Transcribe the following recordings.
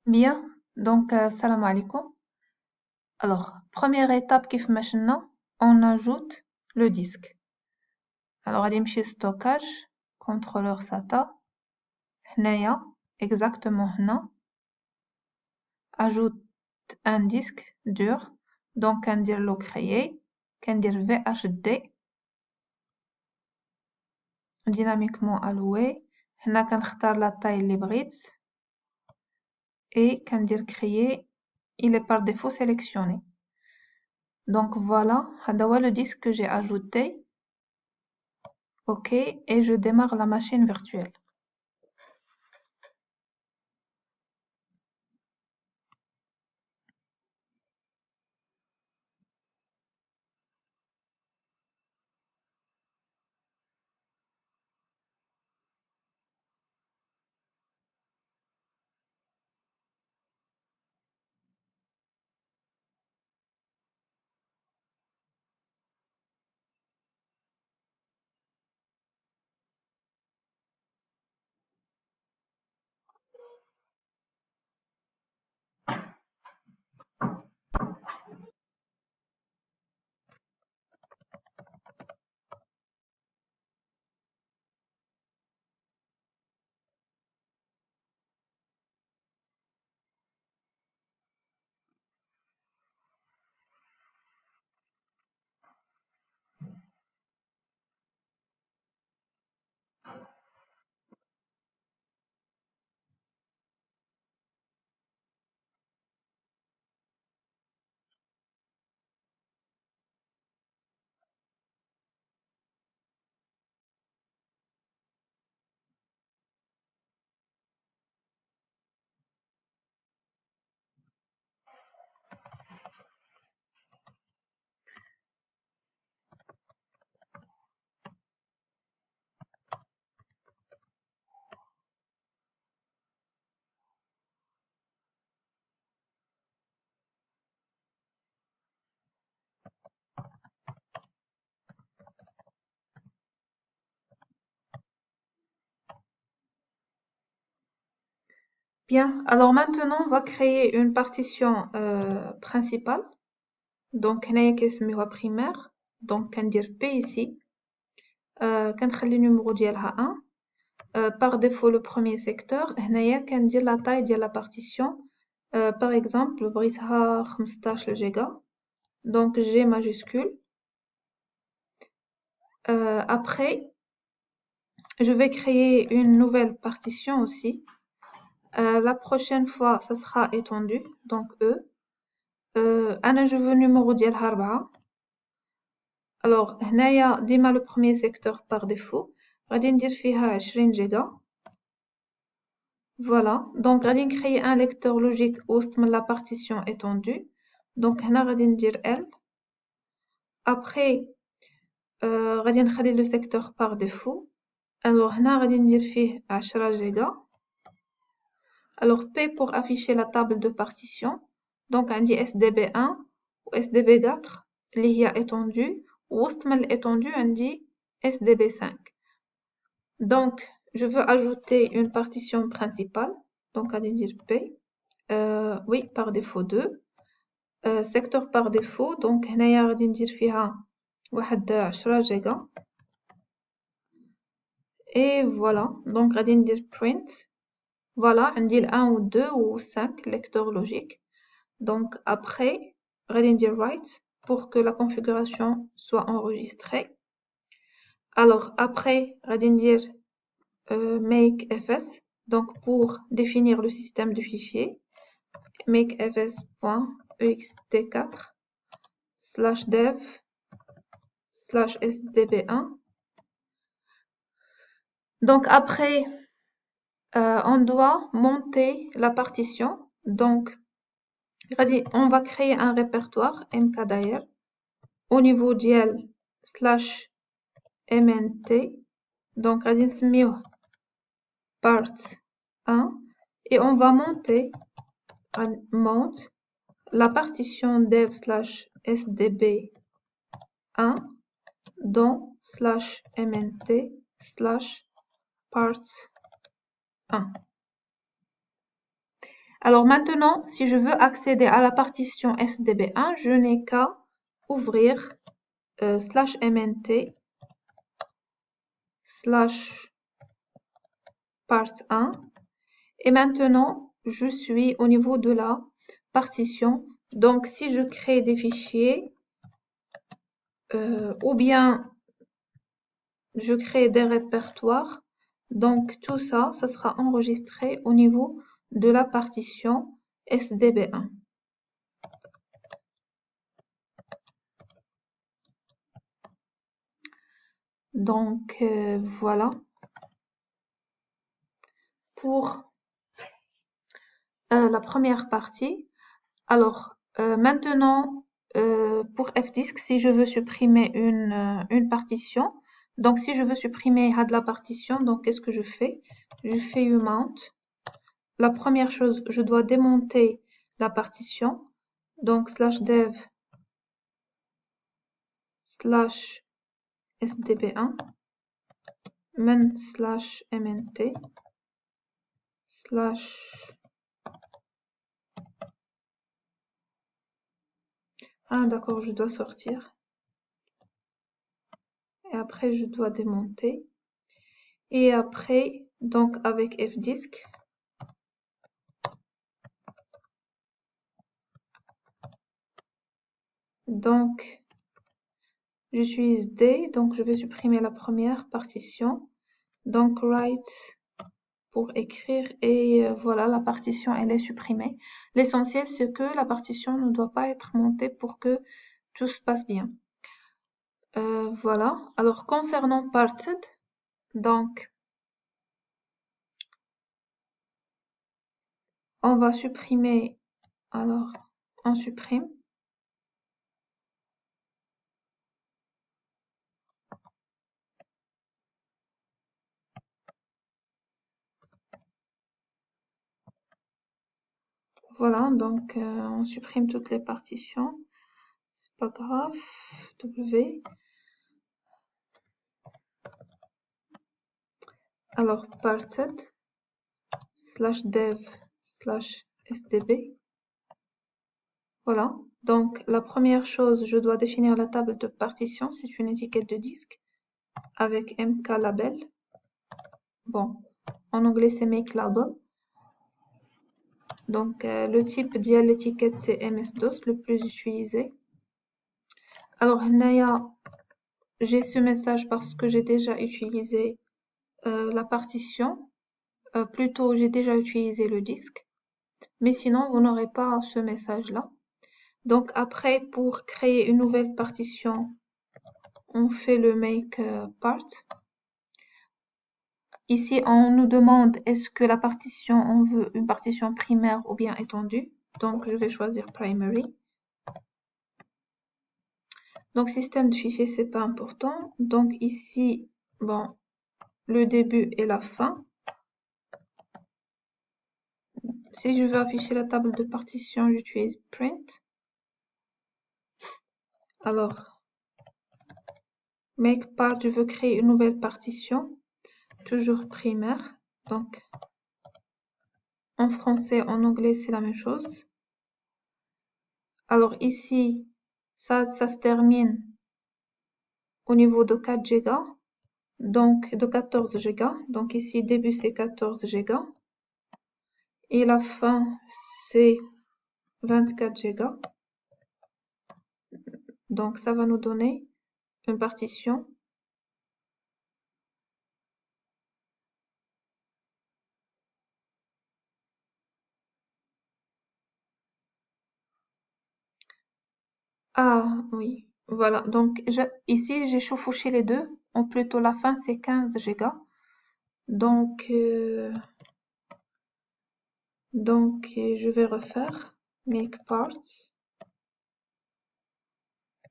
Bien, donc salam alaikum. Alors, première étape كيف ما شلنا, on ajoute le disque. Alors, غادي نمشي stockage, contrôleur SATA, هنايا, exactement هنا, ajoute un disque dur, donc كندير له créer, كندير VHD, dynamiquement alloué, هنا كنختار la taille اللي بغيت, et كندير créer, il est par défaut sélectionné. Donc voilà, هذا هو le disque que j'ai ajouté. OK, et je démarre la machine virtuelle. Bien, alors maintenant on va créer une partition principale. Donc هنايا كيسميوها primaire. Donc كندير P ici. كنخلي النيميرو ديالها 1. Par défaut le premier secteur. هنايا كندير la taille ديال la partition. Par exemple بغيتها 15 giga. Donc G majuscule. Après, je vais créer une nouvelle partition aussi. La prochaine fois, ça sera étendu, donc E. أنا je veux numéro ديالها 4. Alors هنايا ديما le premier secteur par défaut غادي ندير فيها 20 جيجا. Voilà, donc غادي نكريي un lecteur logique وسط من la partition étendue. Donc هنا غادي ندير L. Après غادي نخلي le secteur par défaut. Alors هنا غادي ندير فيه 10 جيجا. Alors P pour afficher la table de partition. Donc عندي SDB1 و SDB4 اللي هي étendue. وسط من l'étendue عندي SDB5. Donc je veux ajouter une partition principale. Donc غادي ندير P. Oui, par défaut 2. Secteur par défaut. Donc هنايا غادي ندير فيها واحد 10 جيجا. Et voilà. Donc غادي ندير print. Voilà, عندي 1 ou 2 ou 5 lecteurs logiques. Donc après, غادي ندير write pour que la configuration soit enregistrée. Alors après, غادي ندير make fs. Donc pour définir le système de fichiers, make fs.ext4 /dev /sdb1. Donc après, on doit monter la partition. Donc on va créer un répertoire mkdir au niveau ديال /mnt. Donc غادي نسميوه part 1 et on va monter la partition dev /sdb1 dans /mnt /part 1. Alors maintenant, si je veux accéder à la partition SDB1, je n'ai qu'à ouvrir /mnt /part1 et maintenant je suis au niveau de la partition. Donc si je crée des fichiers ou bien je crée des répertoires, donc tout ça, ça sera enregistré au niveau de la partition SDB1. Donc voilà pour la première partie. Alors maintenant pour fdisk, si je veux supprimer une partition, donc si je veux supprimer de la partition, donc qu'est-ce que je fais? Je fais umount. La première chose, je dois démonter la partition, donc /dev /sdb1 men /mnt ah d'accord, je dois sortir et après je dois démonter et après donc avec fdisk donc j'utilise D, donc je vais supprimer la première partition, donc write pour écrire et voilà, la partition elle est supprimée. L'essentiel c'est que la partition ne doit pas être montée pour que tout se passe bien. Voilà, alors concernant parted, donc on va supprimer, alors on supprime. Voilà, donc on supprime toutes les partitions, c'est pas grave, W. Alors parted /dev /sdb. Voilà, donc la première chose, je dois définir la table de partition, c'est une étiquette de disque avec mklabel. Bon, en anglais c'est make label. Donc le type de l'étiquette c'est MS-DOS, le plus utilisé. Alors j'ai ce message parce que j'ai déjà utilisé la partition. Plutôt, j'ai déjà utilisé le disque. Mais sinon, vous n'aurez pas ce message-là. Donc après, pour créer une nouvelle partition, on fait le make part. Ici, on nous demande est-ce que la partition, on veut une partition primaire ou bien étendue. Donc, je vais choisir primary. Donc, système de fichiers, c'est pas important. Donc ici, bon, le début et la fin. Si je veux afficher la table de partition, j'utilise print. Alors, make part, je veux créer une nouvelle partition, toujours primaire. Donc, en français, en anglais, c'est la même chose. Alors ici, ça se termine au niveau de 4 Go, donc de 14 Go. Donc ici, début, c'est 14 Go. Et la fin, c'est 24 Go. Donc, ça va nous donner une partition. Ah oui, voilà. Donc ici, j'ai chevauché les deux. Ou plutôt la fin, c'est 15 Go. Donc, je vais refaire make parts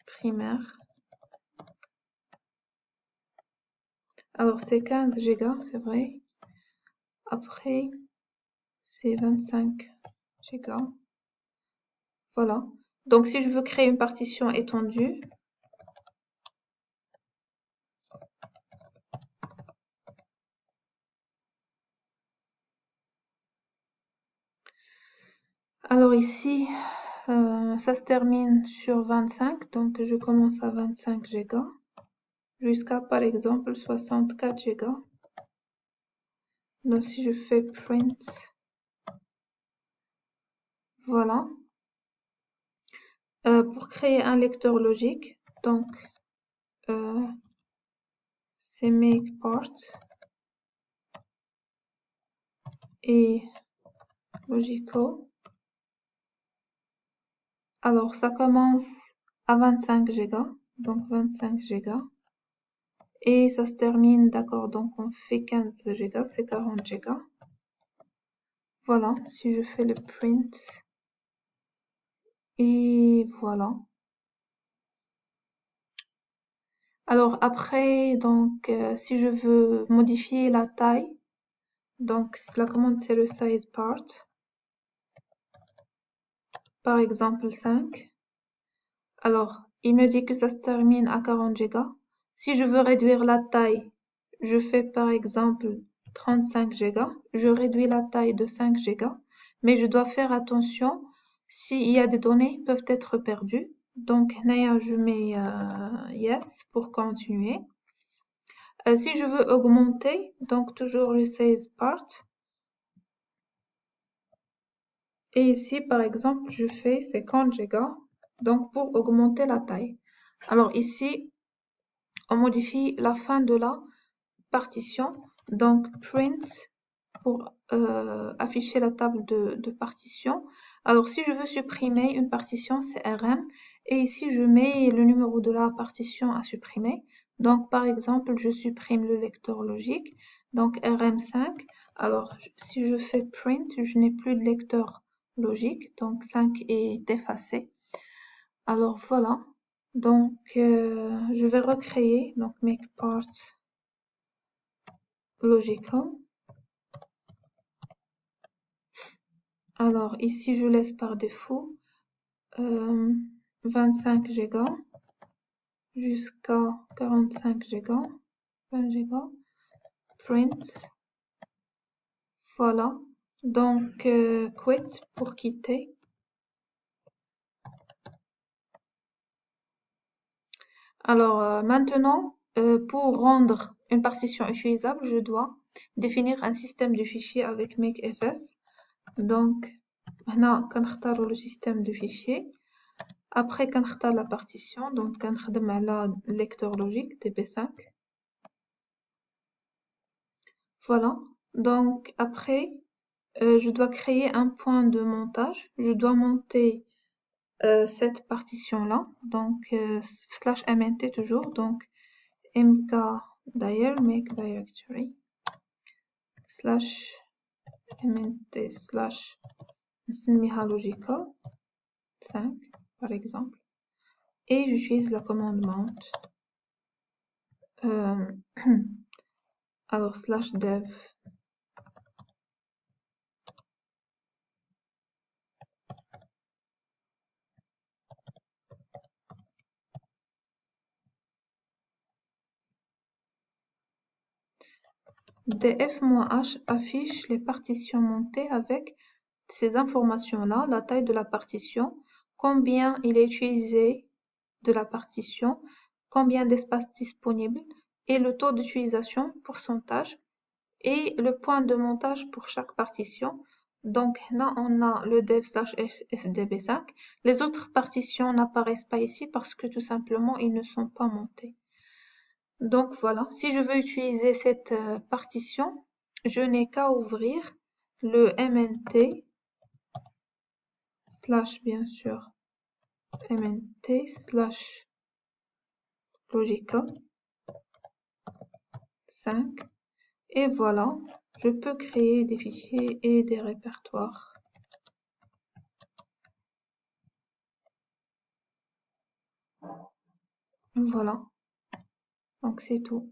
primaire. Alors, c'est 15 Go, c'est vrai. Après, c'est 25 Go. Voilà. Donc, si je veux créer une partition étendue, Alors ici, ça se termine sur 25, donc je commence à 25 Go jusqu'à par exemple 64 Go. Donc si je fais print, voilà. Pour créer un lecteur logique, donc c'est make part et logical. Alors ça commence à 25 Go, donc 25 Go. Et ça se termine, d'accord, donc on fait 15 Go, c'est 40 Go. Voilà, si je fais le print, et voilà. Alors après, donc si je veux modifier la taille, donc la commande c'est le size part, par exemple 5. Alors, il me dit que ça se termine à 40 Go. Si je veux réduire la taille, je fais par exemple 35 Go. Je réduis la taille de 5 Go, mais je dois faire attention s'il y a des données peuvent être perdues. Donc, là, je mets yes pour continuer. Si je veux augmenter, donc toujours le size part. Et ici, par exemple, je fais 50 Go, donc pour augmenter la taille. Alors ici, on modifie la fin de la partition, donc print pour afficher la table de partition. Alors si je veux supprimer une partition, c'est rm, et ici je mets le numéro de la partition à supprimer. Donc par exemple, je supprime le lecteur logique, donc rm5. Alors si je fais print, je n'ai plus de lecteur logique, donc 5 est effacé. Alors voilà, donc je vais recréer, donc make part logical. Alors ici je laisse par défaut 25 Go jusqu'à 45 Go, 20 Go, print, voilà, donc quit pour quitter. Alors maintenant, pour rendre une partition utilisable, je dois définir un système de fichiers avec makefs. Donc, هنا كنختاروا le système de fichiers. Après, كنختار la partition, donc كنخدم على lecteur logique DB5. Voilà. Donc après, je dois créer un point de montage. Je dois monter cette partition-là. Donc slash mnt toujours. Donc mkdir make directory slash mnt slash نسميها logical 5 par exemple. Et j'utilise la commande mount. Alors slash dev df-h affiche les partitions montées avec ces informations-là, la taille de la partition, combien il est utilisé de la partition, combien d'espace disponible et le taux d'utilisation, pourcentage, et le point de montage pour chaque partition. Donc là, on a le dev slash sdb5. Les autres partitions n'apparaissent pas ici parce que tout simplement, ils ne sont pas montés. Donc voilà, si je veux utiliser cette partition, je n'ai qu'à ouvrir le mnt slash bien sûr mnt slash logica 5 et voilà, je peux créer des fichiers et des répertoires. Voilà, donc c'est tout.